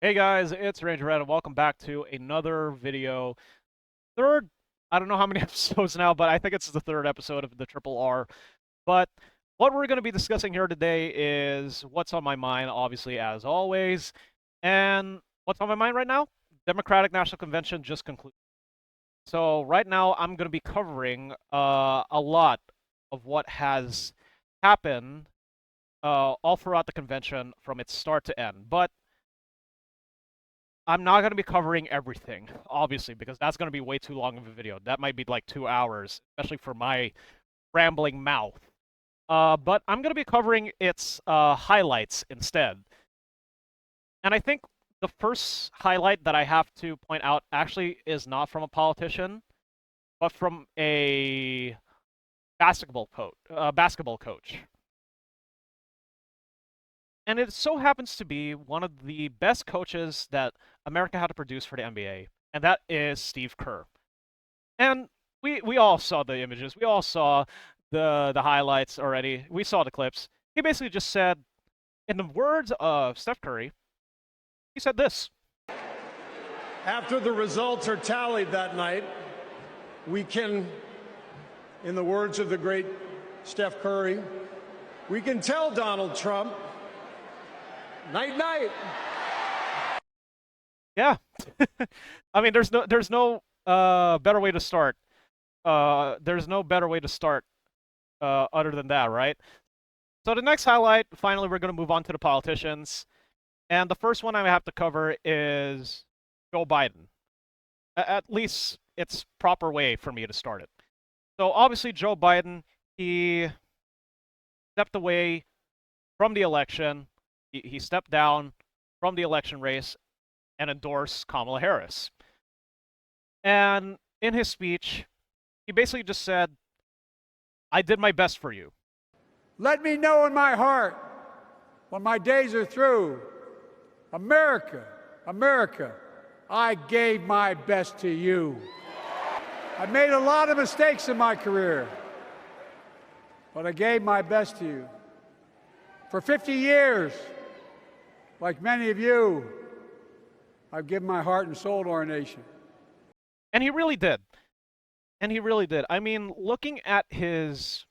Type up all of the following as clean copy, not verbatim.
Hey guys, it's Ranger Red, and welcome back to another video. Third, I don't know how many episodes now, but I think it's the third episode of the Triple R. But what we're going to be discussing here today is what's on my mind, obviously, as always. And what's on my mind right now? Democratic National Convention just concluded. So right now, I'm going to be covering a lot of what has happened all throughout the convention from its start to end. But I'm not going to be covering everything, obviously, because that's going to be way too long of a video. That might be like 2 hours, especially for my rambling mouth. But I'm going to be covering its highlights instead. And I think the first highlight that I have to point out actually is not from a politician, but from a basketball coach. And it so happens to be one of the best coaches that America had to produce for the NBA, and that is Steve Kerr. And we all saw the images. We all saw the highlights already. We saw the clips. He basically just said, in the words of Steph Curry, he said this. After the results are tallied that night, we can, in the words of the great Steph Curry, we can tell Donald Trump, night night. Yeah. I mean, there's no better way to start. There's no better way to start other than that, right? So the next highlight, finally, we're going to move on to the politicians. And the first one I have to cover is Joe Biden. At least it's proper way for me to start it. So obviously Joe Biden, he stepped away from the election. He stepped down from the election race and endorsed Kamala Harris. And in his speech, he basically just said, I did my best for you. Let me know in my heart when my days are through, America, America, I gave my best to you. I made a lot of mistakes in my career, but I gave my best to you. For 50 years, like many of you, I've given my heart and soul to our nation. And he really did. And he really did. I mean, looking at his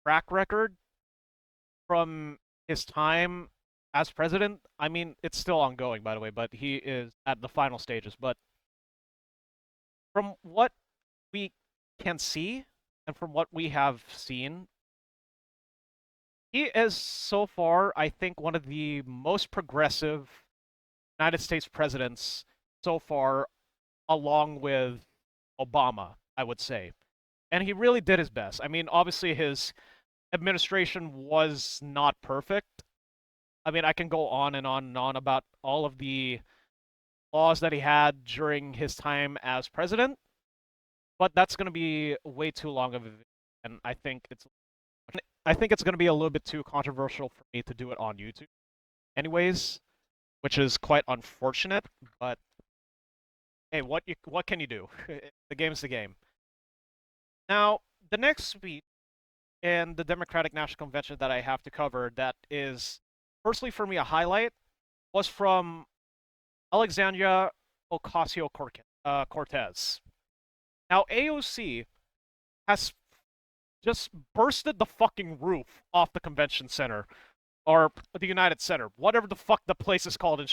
track record from his time as president, I mean, it's still ongoing, by the way, but he is at the final stages. But from what we can see and from what we have seen, he is so far, I think, one of the most progressive United States presidents so far, along with Obama, I would say. And he really did his best. I mean, obviously his administration was not perfect. I mean, I can go on and on and on about all of the laws that he had during his time as president, but that's going to be way too long of a video, and I think it's going to be a little bit too controversial for me to do it on YouTube anyways, which is quite unfortunate, but hey, what can you do? The game's the game. Now, the next speech in the Democratic National Convention that I have to cover that is, firstly for me, a highlight, was from Alexandria Ocasio-Cortez. Now, AOC has just bursted the fucking roof off the convention center, or the United Center, whatever the fuck the place is called. And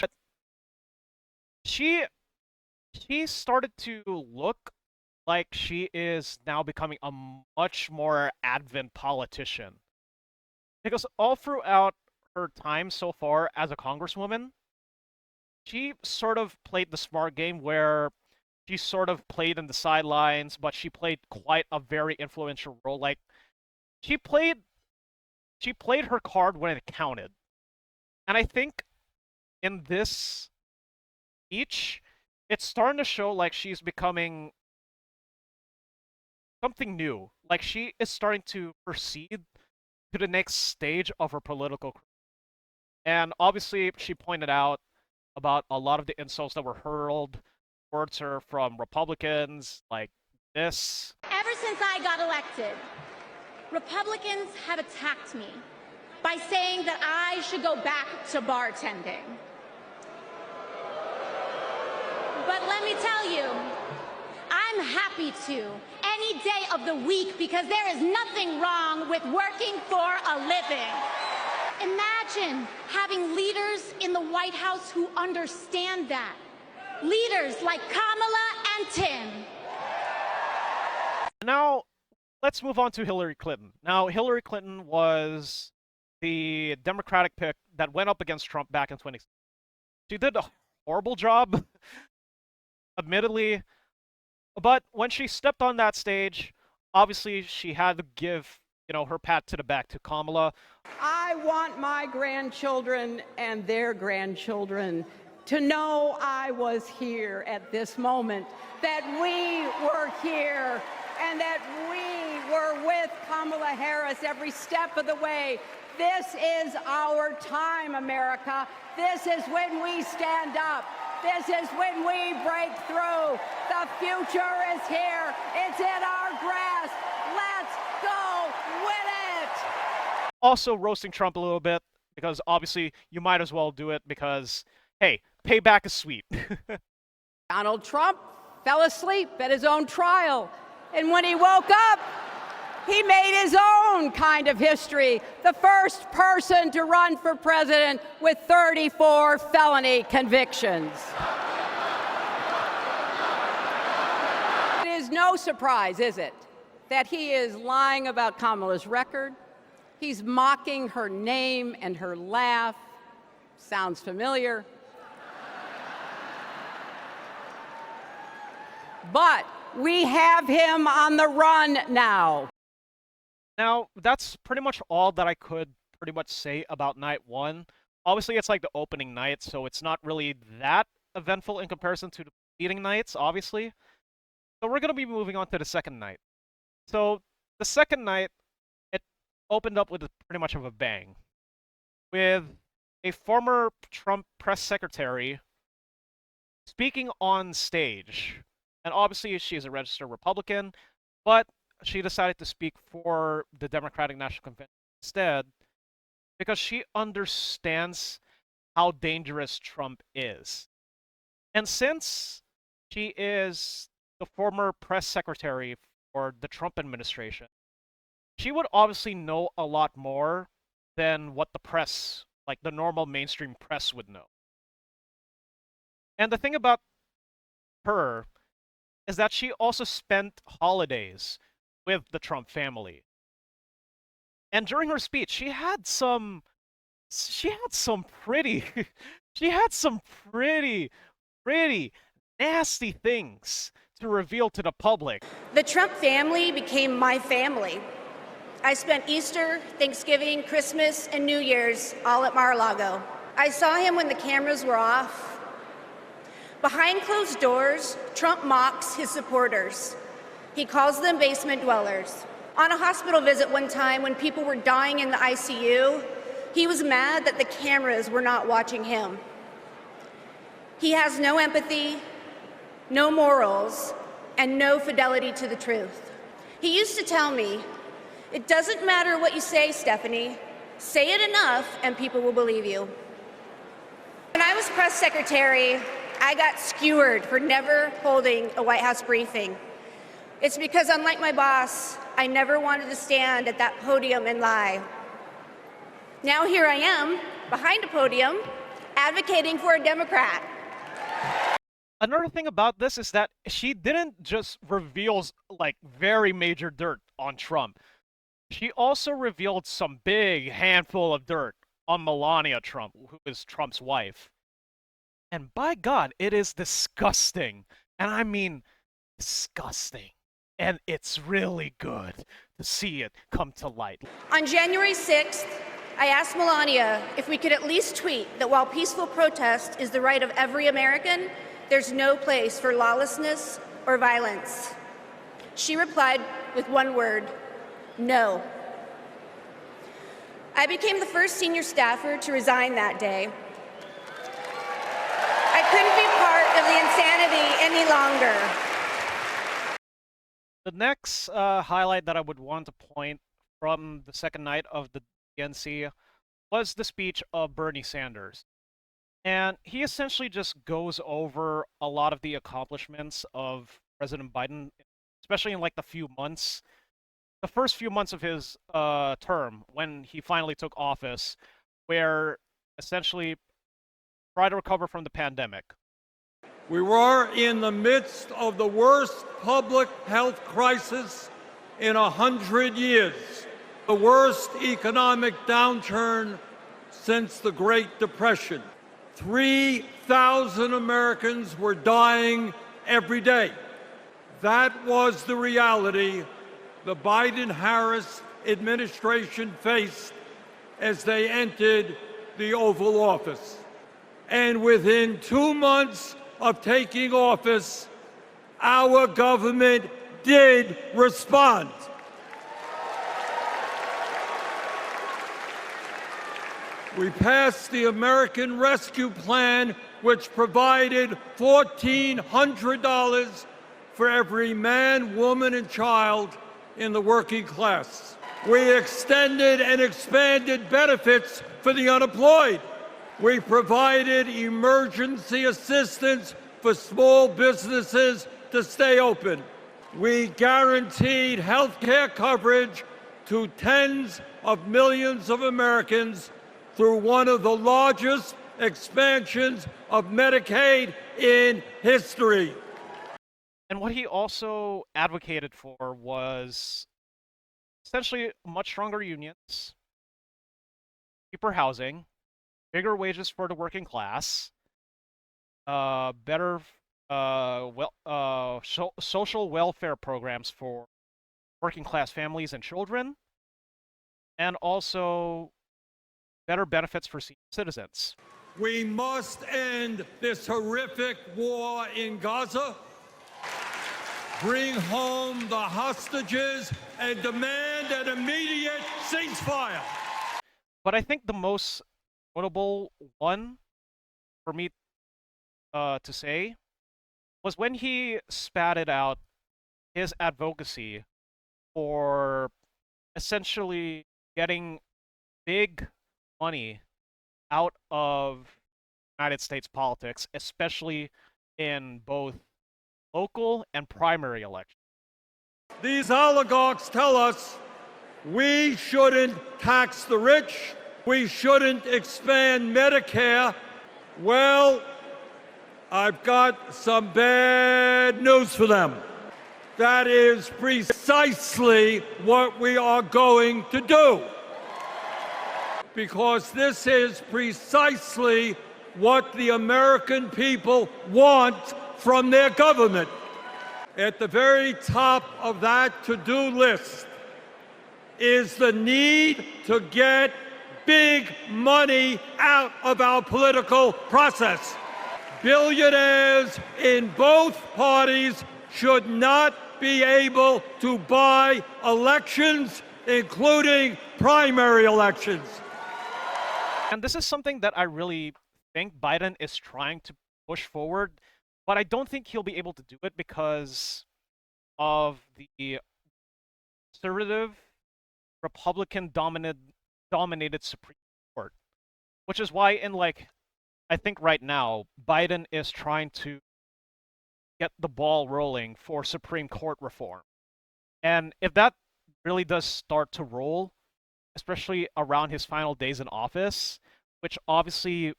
she started to look like she is now becoming a much more advent politician. Because all throughout her time so far as a congresswoman, she sort of played the smart game where she sort of played in the sidelines, but she played quite a very influential role. Like, she played her card when it counted. And I think in this speech, it's starting to show like she's becoming something new. Like, she is starting to proceed to the next stage of her political career. And obviously, she pointed out about a lot of the insults that were hurled towards her from Republicans, like this. Ever since I got elected, Republicans have attacked me by saying that I should go back to bartending. But let me tell you, I'm happy to any day of the week because there is nothing wrong with working for a living. Imagine having leaders in the White House who understand that. Leaders like Kamala and Tim. Now, let's move on to Hillary Clinton. Now, Hillary Clinton was the Democratic pick that went up against Trump back in 2016. She did a horrible job, admittedly, but when she stepped on that stage, obviously she had to give, her pat to the back to Kamala. I want my grandchildren and their grandchildren to know I was here at this moment, that we were here, and that we were with Kamala Harris every step of the way. This is our time, America. This is when we stand up. This is when we break through. The future is here. It's in our grasp. Let's go win it. Also roasting Trump a little bit, because obviously you might as well do it because, hey, payback is sweet. Donald Trump fell asleep at his own trial. And when he woke up, he made his own kind of history. The first person to run for president with 34 felony convictions. It is no surprise, is it, that he is lying about Kamala's record. He's mocking her name and her laugh. Sounds familiar. But we have him on the run now. Now, that's pretty much all that I could pretty much say about night one. Obviously, it's like the opening night, so it's not really that eventful in comparison to the preceding nights, obviously. So we're going to be moving on to the second night. So the second night, it opened up with pretty much of a bang, with a former Trump press secretary speaking on stage. And obviously, she is a registered Republican, but she decided to speak for the Democratic National Convention instead because she understands how dangerous Trump is. And since she is the former press secretary for the Trump administration, she would obviously know a lot more than what the press, like the normal mainstream press, would know. And the thing about her is that she also spent holidays with the Trump family. And during her speech, she had some pretty nasty things to reveal to the public. The Trump family became my family. I spent Easter, Thanksgiving, Christmas, and New Year's all at Mar-a-Lago. I saw him when the cameras were off. Behind closed doors, Trump mocks his supporters. He calls them basement dwellers. On a hospital visit one time when people were dying in the ICU, he was mad that the cameras were not watching him. He has no empathy, no morals, and no fidelity to the truth. He used to tell me, "It doesn't matter what you say, Stephanie. Say it enough and people will believe you." When I was press secretary, I got skewered for never holding a White House briefing. It's because, unlike my boss, I never wanted to stand at that podium and lie. Now here I am, behind a podium, advocating for a Democrat. Another thing about this is that she didn't just reveal like very major dirt on Trump. She also revealed some big handful of dirt on Melania Trump, who is Trump's wife. And by God, it is disgusting. And I mean disgusting. And it's really good to see it come to light. On January 6th, I asked Melania if we could at least tweet that while peaceful protest is the right of every American, there's no place for lawlessness or violence. She replied with one word: no. I became the first senior staffer to resign that day. I couldn't be part of the insanity any longer. The next highlight that I would want to point from the second night of the DNC was the speech of Bernie Sanders. And he essentially just goes over a lot of the accomplishments of President Biden, especially in like the first few months of his term when he finally took office, where essentially try to recover from the pandemic. We were in the midst of the worst public health crisis in 100 years, the worst economic downturn since the Great Depression. 3,000 Americans were dying every day. That was the reality the Biden-Harris administration faced as they entered the Oval Office. And within 2 months of taking office, our government did respond. We passed the American Rescue Plan, which provided $1,400 for every man, woman, and child in the working class. We extended and expanded benefits for the unemployed. We provided emergency assistance for small businesses to stay open. We guaranteed health care coverage to tens of millions of Americans through one of the largest expansions of Medicaid in history. And what he also advocated for was essentially much stronger unions, cheaper housing, bigger wages for the working class, better social welfare programs for working class families and children, and also better benefits for senior citizens. We must end this horrific war in Gaza, bring home the hostages, and demand an immediate ceasefire. But I think the most notable one for me to say was when he spatted out his advocacy for essentially getting big money out of United States politics, especially in both local and primary elections. These oligarchs tell us we shouldn't tax the rich, we shouldn't expand Medicare. Well, I've got some bad news for them. That is precisely what we are going to do. Because this is precisely what the American people want from their government. At the very top of that to-do list is the need to get big money out of our political process. Billionaires in both parties should not be able to buy elections, including primary elections. And this is something that I really think Biden is trying to push forward, but I don't think he'll be able to do it because of the conservative, Republican-dominated Supreme Court. Which is why I think right now, Biden is trying to get the ball rolling for Supreme Court reform. And if that really does start to roll, especially around his final days in office, which obviously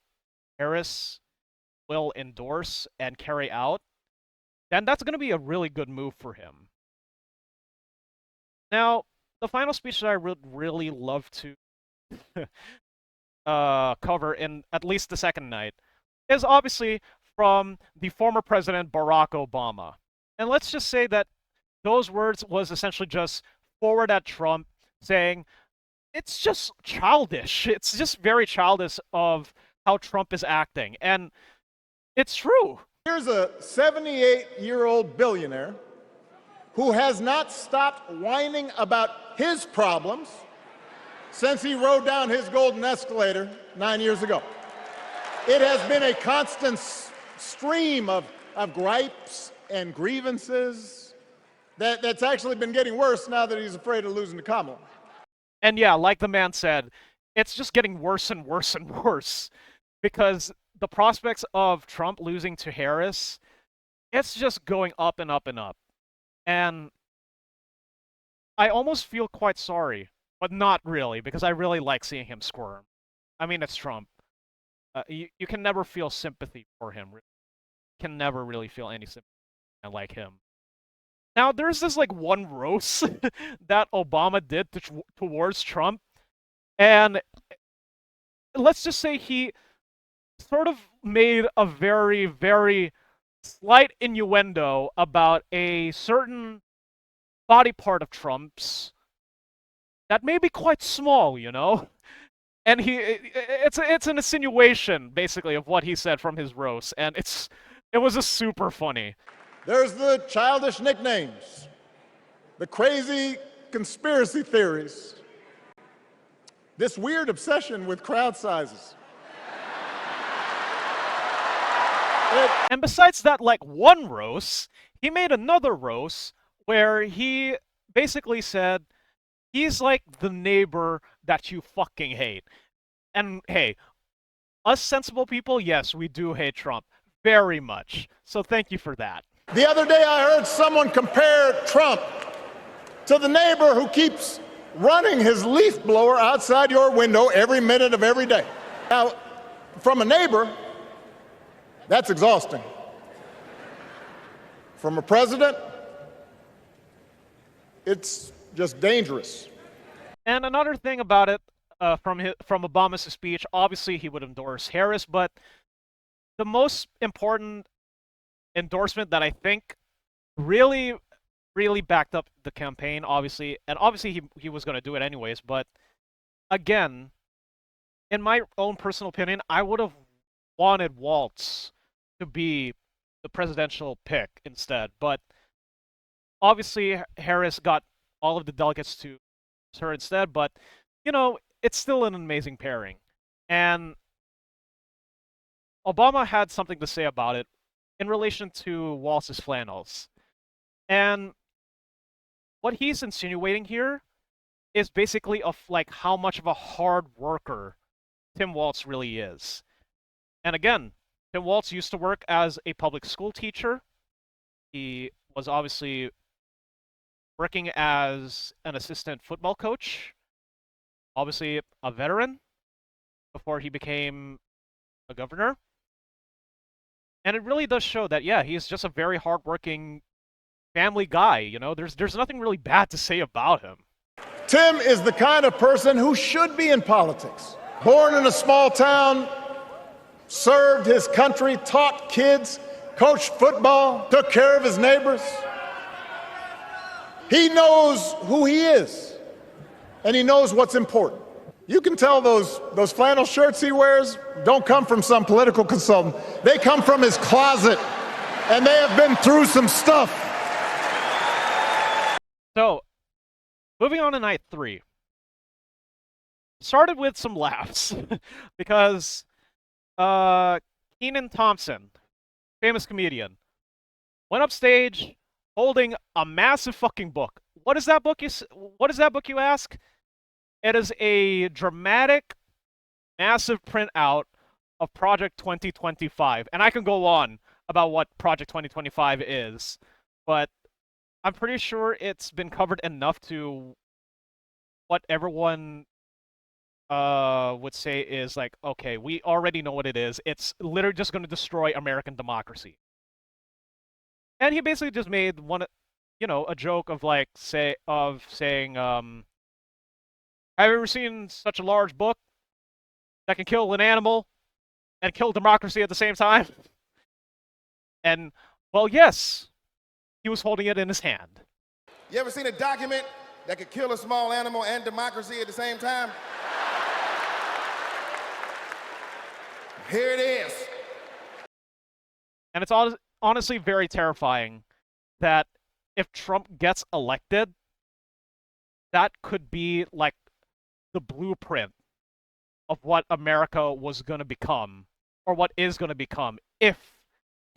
Harris will endorse and carry out, then that's going to be a really good move for him. Now, the final speech that I would really love to cover in at least the second night is obviously from the former president Barack Obama. And let's just say that those words was essentially just forward at Trump, saying, it's just childish. It's just very childish of how Trump is acting. And it's true. Here's a 78-year-old billionaire who has not stopped whining about his problems since he rode down his golden escalator 9 years ago. It has been a constant stream of gripes and grievances that's actually been getting worse now that he's afraid of losing to Kamala. And yeah, like the man said, it's just getting worse and worse and worse because the prospects of Trump losing to Harris, it's just going up and up and up. And I almost feel quite sorry, but not really, because I really like seeing him squirm. I mean, it's Trump. You can never feel sympathy for him. You can never really feel any sympathy like him. Now, there's this like one roast that Obama did towards Trump, and let's just say he sort of made a very, very slight innuendo about a certain body part of Trump's that may be quite small, you know? And it's an insinuation, basically, of what he said from his roast, and it was just super funny. There's the childish nicknames, the crazy conspiracy theories, this weird obsession with crowd sizes. And besides that, like, one roast, he made another roast where he basically said he's like the neighbor that you fucking hate. And hey, us sensible people, yes, we do hate Trump very much. So thank you for that. The other day I heard someone compare Trump to the neighbor who keeps running his leaf blower outside your window every minute of every day. Now, from a neighbor, that's exhausting. From a president, it's just dangerous. And another thing about it, from Obama's speech, obviously he would endorse Harris, but the most important endorsement that I think really, really backed up the campaign, obviously, and obviously he was going to do it anyways, but again, in my own personal opinion, I would have wanted Waltz to be the presidential pick instead, but obviously Harris got all of the delegates to her instead, but, you know, it's still an amazing pairing. And Obama had something to say about it in relation to Waltz's flannels. And what he's insinuating here is basically of like how much of a hard worker Tim Waltz really is. And again, Tim Waltz used to work as a public school teacher. He was obviously working as an assistant football coach, obviously a veteran before he became a governor. And it really does show that, yeah, he's just a very hardworking family guy, you know? There's nothing really bad to say about him. Tim is the kind of person who should be in politics. Born in a small town, served his country, taught kids, coached football, took care of his neighbors. He knows who he is, and he knows what's important. You can tell those flannel shirts he wears don't come from some political consultant. They come from his closet, and they have been through some stuff. So, moving on to night 3. Started with some laughs, because Kenan Thompson, famous comedian, went up stage holding a massive fucking book. What is that book, you ask? It is a dramatic, massive printout of Project 2025. And I can go on about what Project 2025 is, but I'm pretty sure it's been covered enough to what everyone would say is like, okay, we already know what it is. It's literally just going to destroy American democracy. And he basically just made a joke of like saying, have you ever seen such a large book that can kill an animal and kill democracy at the same time? And, well, yes, he was holding it in his hand. You ever seen a document that could kill a small animal and democracy at the same time? Here it is. And it's honestly very terrifying that if Trump gets elected, that could be like the blueprint of what America was going to become, or what is going to become if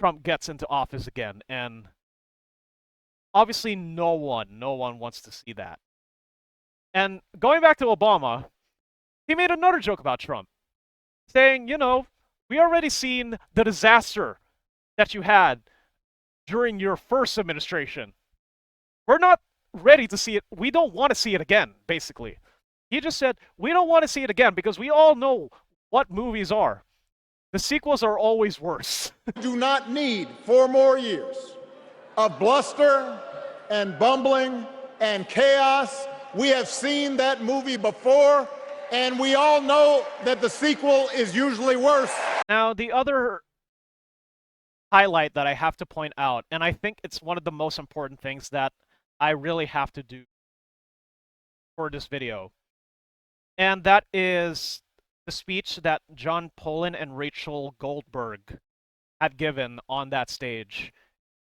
Trump gets into office again. And obviously no one wants to see that. And going back to Obama, he made another joke about Trump, saying, We already seen the disaster that you had during your first administration. We're not ready to see it. We don't want to see it again, basically. He just said, we don't want to see it again because we all know what movies are. The sequels are always worse. Do not need 4 more years of bluster and bumbling and chaos. We have seen that movie before, and we all know that the sequel is usually worse. Now, the other highlight that I have to point out, and I think it's one of the most important things that I really have to do for this video, and that is the speech that John Polin and Rachel Goldberg had given on that stage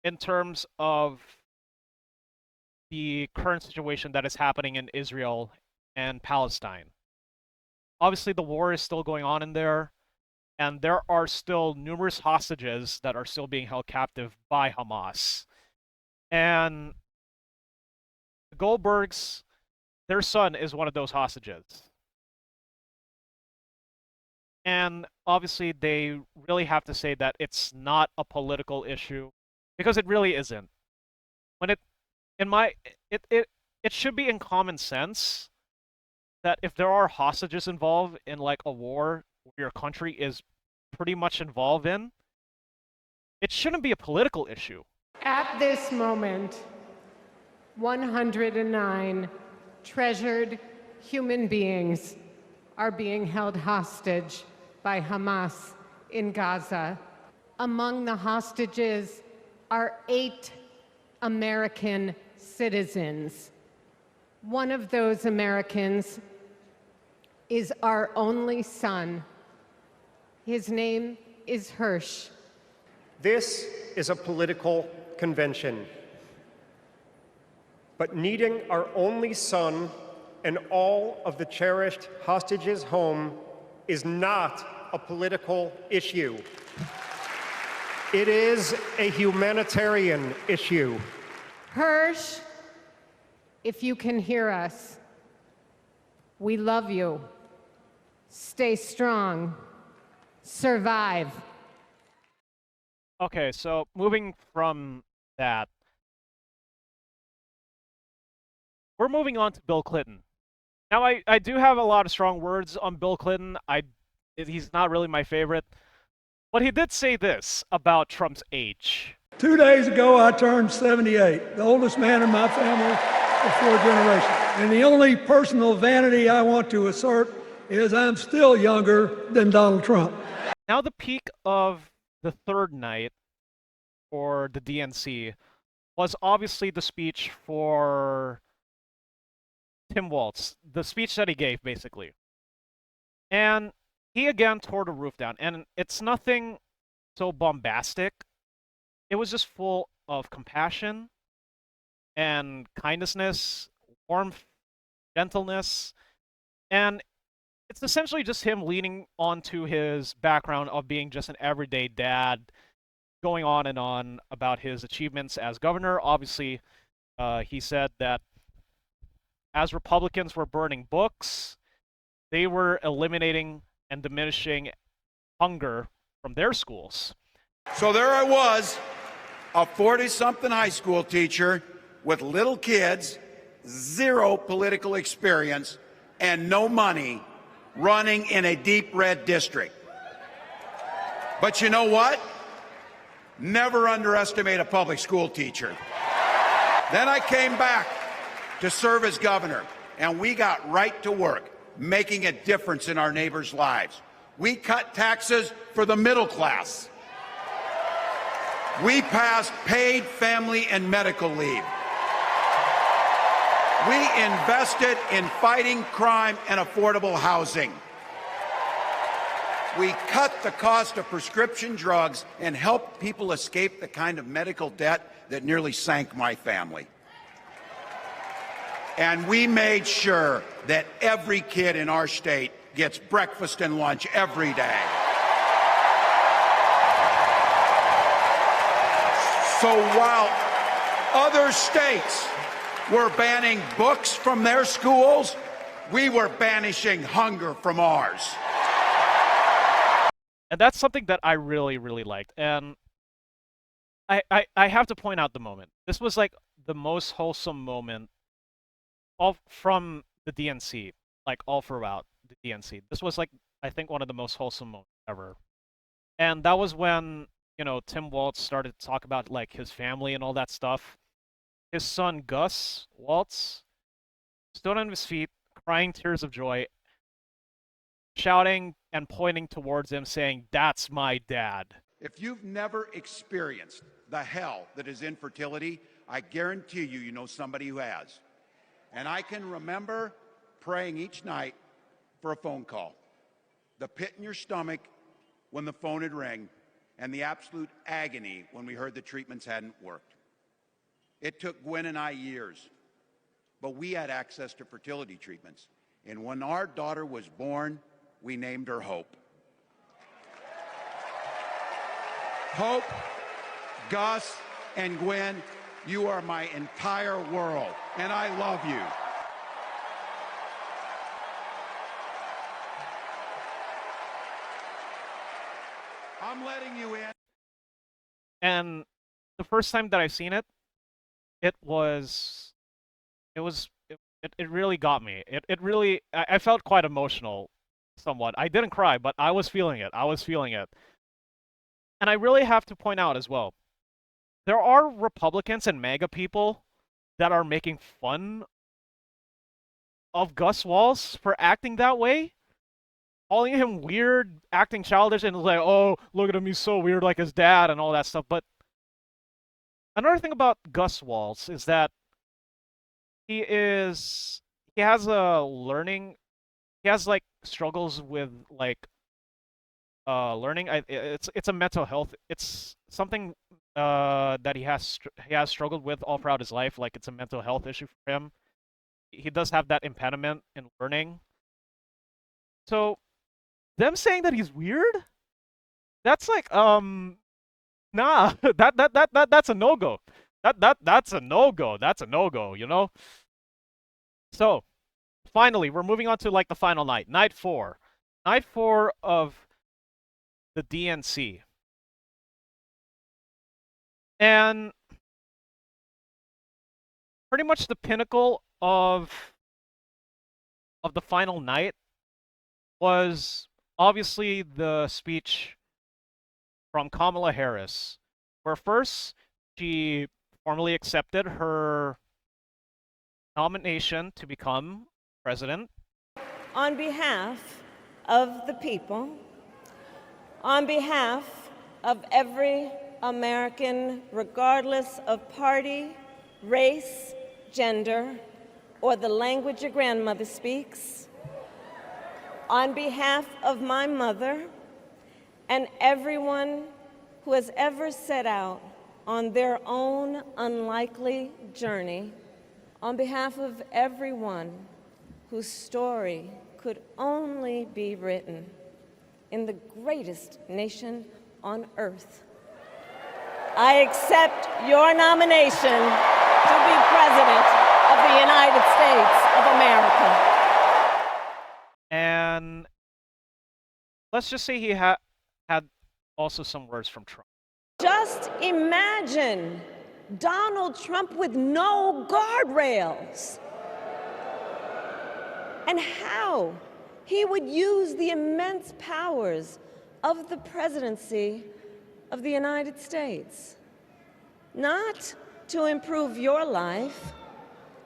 in terms of the current situation that is happening in Israel and Palestine. Obviously, the war is still going on in there, and there are still numerous hostages that are still being held captive by Hamas. And the Goldbergs, their son is one of those hostages. And obviously, they really have to say that it's not a political issue, because it really isn't. When it should be in common sense that if there are hostages involved in like a war where your country is pretty much involved in, it shouldn't be a political issue. At this moment, 109 treasured human beings are being held hostage by Hamas in Gaza. Among the hostages are 8 American citizens. One of those Americans is our only son. His name is Hirsch. This is a political convention. But needing our only son and all of the cherished hostages home is not a political issue. It is a humanitarian issue. Hirsch, if you can hear us, we love you. Stay strong. Survive. Okay, so moving from that, we're moving on to Bill Clinton. Now, I do have a lot of strong words on Bill Clinton. He's not really my favorite. But he did say this about Trump's age. 2 days ago, I turned 78, the oldest man in my family of 4 generations. And the only personal vanity I want to assert is I'm still younger than Donald Trump. Now, the peak of the third night for the DNC was obviously the speech for Tim Walz, the speech that he gave, basically. And he again tore the roof down, and it's nothing so bombastic. It was just full of compassion and kindness, warmth, gentleness, and it's essentially just him leaning onto his background of being just an everyday dad, going on and on about his achievements as governor. Obviously, he said that as Republicans were burning books, they were eliminating and diminishing hunger from their schools. So there I was, a 40-something high school teacher with little kids, 0 political experience, and no money, running in a deep red district. But you know what? Never underestimate a public school teacher. Then I came back to serve as governor, and we got right to work, making a difference in our neighbors' lives. We cut taxes for the middle class. We passed paid family and medical leave. We invested in fighting crime and affordable housing. We cut the cost of prescription drugs and helped people escape the kind of medical debt that nearly sank my family. And we made sure that every kid in our state gets breakfast and lunch every day. So while other states were banning books from their schools, we were banishing hunger from ours. And that's something that I really, really liked. And I have to point out the moment. This was like the most wholesome moment all from the DNC, like all throughout the DNC. This was like, I think, one of the most wholesome moments ever. And that was when, Tim Walz started to talk about like his family and all that stuff. His son Gus Waltz stood on his feet, crying tears of joy, shouting and pointing towards him, saying, "That's my dad." If you've never experienced the hell that is infertility, I guarantee you, you know somebody who has. And I can remember praying each night for a phone call. The pit in your stomach when the phone had rang, and the absolute agony when we heard the treatments hadn't worked. It took Gwen and I years, but we had access to fertility treatments. And when our daughter was born, we named her Hope. Hope, Gus, and Gwen, you are my entire world, and I love you. I'm letting you in. And the first time that I've seen it, it really got me. It really, I felt quite emotional, somewhat. I didn't cry, but I was feeling it. I was feeling it. And I really have to point out as well, there are Republicans and MAGA people that are making fun of Gus Walz for acting that way, calling him weird, acting childish, and like, oh, look at him, he's so weird like his dad and all that stuff. But another thing about Gus Walz is that he has like struggles with like learning. It's a mental health. It's something that he has struggled with all throughout his life. Like, it's a mental health issue for him. He does have that impediment in learning. So them saying that he's weird, that's like nah, that's a no-go. That's a no-go. That's a no-go, So, finally, we're moving on to like the final night, night 4. Night 4 of the DNC. And pretty much the pinnacle of the final night was obviously the speech from Kamala Harris, where first she formally accepted her nomination to become president. On behalf of the people, on behalf of every American, regardless of party, race, gender, or the language your grandmother speaks, on behalf of my mother and everyone who has ever set out on their own unlikely journey, on behalf of everyone whose story could only be written in the greatest nation on earth, I accept your nomination to be President of the United States of America. And let's just say he had also some words from Trump. Just imagine Donald Trump with no guardrails, and how he would use the immense powers of the presidency of the United States, not to improve your life,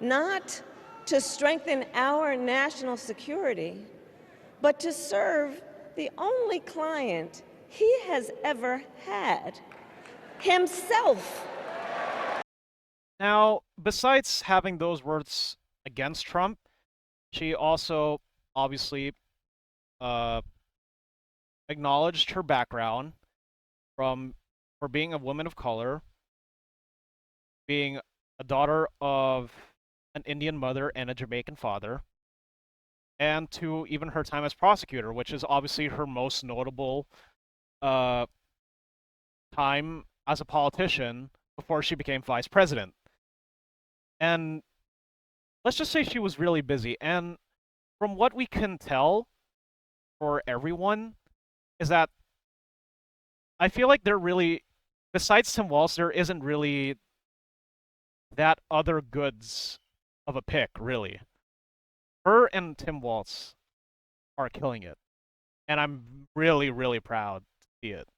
not to strengthen our national security, but to serve the only client he has ever had, himself. Now, besides having those words against Trump, she also obviously acknowledged her background for being a woman of color, being a daughter of an Indian mother and a Jamaican father, and to even her time as prosecutor, which is obviously her most notable time as a politician before she became vice president. And let's just say she was really busy. And from what we can tell for everyone is that I feel like they're really, besides Tim Walz, there isn't really that other goods of a pick, really. Her and Tim Walz are killing it. And I'm really, really proud to see it.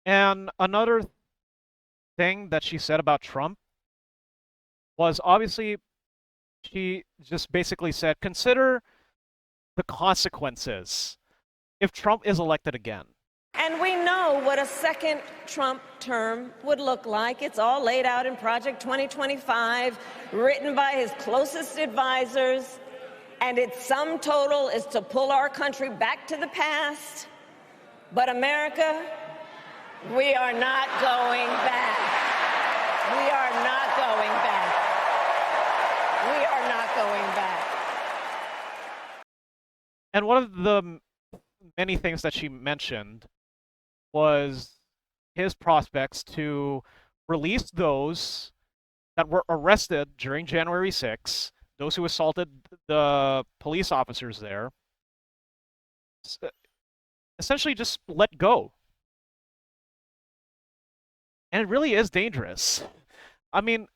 And another thing that she said about Trump was obviously she just basically said, consider the consequences if Trump is elected again. And we know what a second Trump term would look like. It's all laid out in Project 2025, written by his closest advisors. And its sum total is to pull our country back to the past. But America, we are not going back. We are not going back. We are not going back. And one of the many things that she mentioned was his prospects to release those that were arrested during January 6th, those who assaulted the police officers there, essentially just let go. And it really is dangerous. I mean,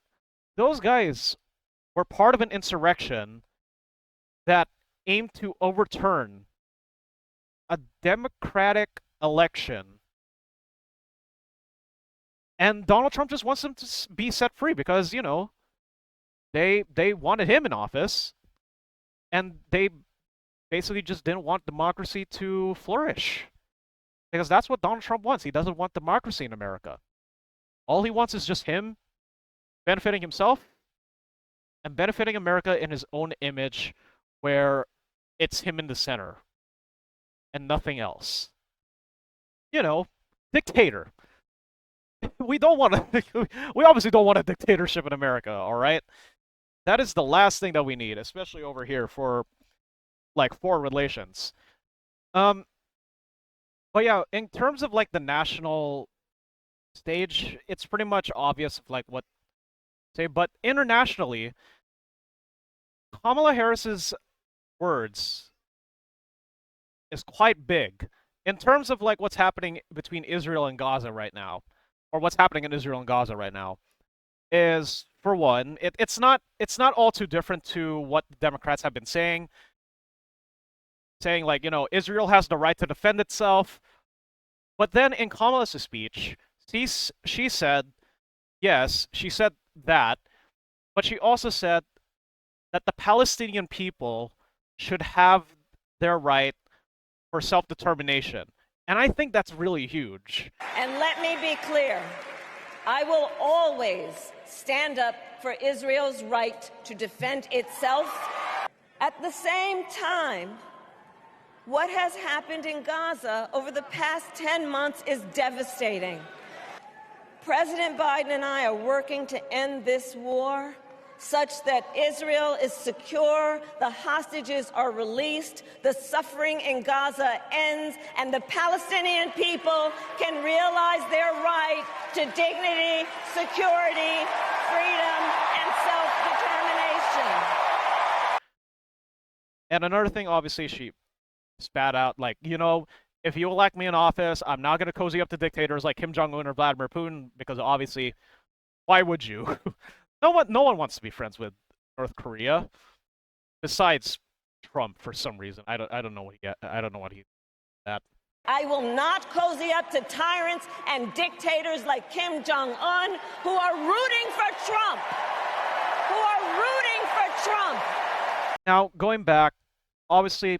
those guys were part of an insurrection that aimed to overturn a democratic election. And Donald Trump just wants them to be set free because, you know, they wanted him in office, and they basically just didn't want democracy to flourish. Because that's what Donald Trump wants. He doesn't want democracy in America. All he wants is just him benefiting himself and benefiting America in his own image, where it's him in the center and nothing else. You know, dictator. We don't want to. We obviously don't want a dictatorship in America, all right? That is the last thing that we need, especially over here for, like, foreign relations. But yeah, in terms of, like, the national stage, it's pretty much obvious of, like, what say, but internationally, Kamala Harris's words is quite big in terms of, like, what's happening between Israel and Gaza right now, or what's happening in Israel and Gaza right now. Is, for one, it's not all too different to what the Democrats have been saying, like, you know, Israel has the right to defend itself. But then in Kamala's speech, she said, yes, she said that, but she also said that the Palestinian people should have their right for self-determination. And I think that's really huge. And let me be clear, I will always stand up for Israel's right to defend itself. At the same time, what has happened in Gaza over the past 10 months is devastating. President Biden and I are working to end this war such that Israel is secure, the hostages are released, the suffering in Gaza ends, and the Palestinian people can realize their right to dignity, security, freedom, and self-determination. And another thing, obviously, she spat out, like, you know, if you elect me in office, I'm not going to cozy up to dictators like Kim Jong-un or Vladimir Putin, because obviously, why would you? No one wants to be friends with North Korea, besides Trump for some reason. I don't know what he that. I will not cozy up to tyrants and dictators like Kim Jong-un who are rooting for Trump. Now, going back, obviously,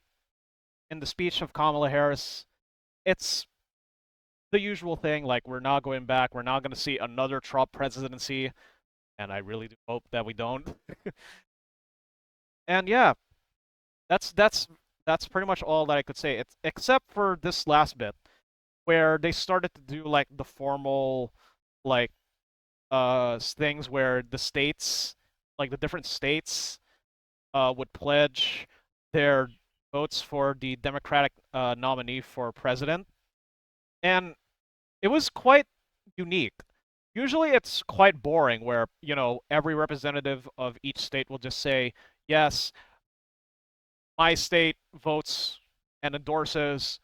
in the speech of Kamala Harris, it's the usual thing, like, we're not going back, we're not going to see another Trump presidency. And I really do hope that we don't. And yeah, that's pretty much all that I could say. It's except for this last bit, where they started to do, like, the formal, like, things where the states, like the different states, would pledge their votes for the Democratic nominee for president, and it was quite unique. Usually it's quite boring where, you know, every representative of each state will just say, yes, my state votes and endorses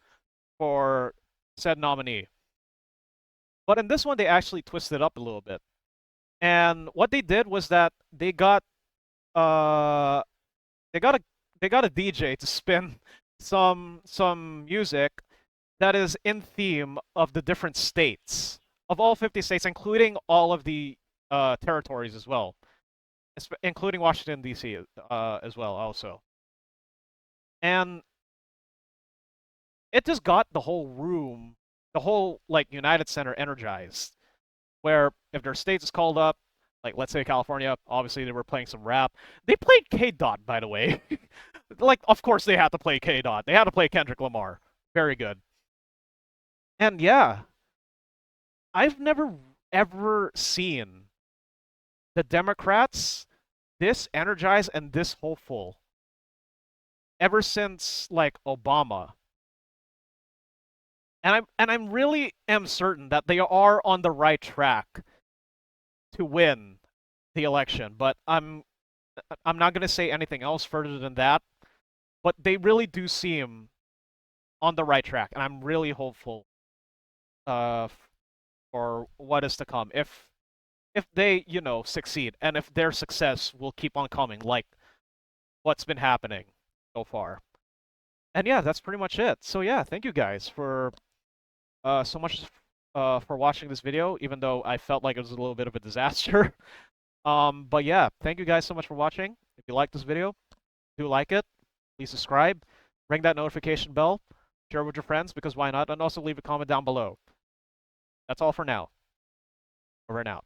for said nominee. But in this one, they actually twisted it up a little bit. And what they did was that they got uh they got a DJ to spin some music that is in theme of the different states of all 50 states, including all of the territories as well, including Washington D.C. As well also. And it just got the whole room, the whole like United Center energized. Where if their state is called up, like let's say California, obviously they were playing some rap. They played K Dot, by the way. Like, of course they had to play K Dot. They had to play Kendrick Lamar. Very good. And yeah, I've never ever seen the Democrats this energized and this hopeful ever since like Obama. And I'm really am certain that they are on the right track to win the election, but I'm not going to say anything else further than that. But they really do seem on the right track, and I'm really hopeful for what is to come if they, you know, succeed, and if their success will keep on coming like what's been happening so far. And yeah, that's pretty much it. So yeah, thank you guys for so much for watching this video, even though I felt like it was a little bit of a disaster. But yeah, thank you guys so much for watching. If you like this video, do like it, please subscribe, ring that notification bell, share with your friends, because why not, and also leave a comment down below. That's all for now. Over and out.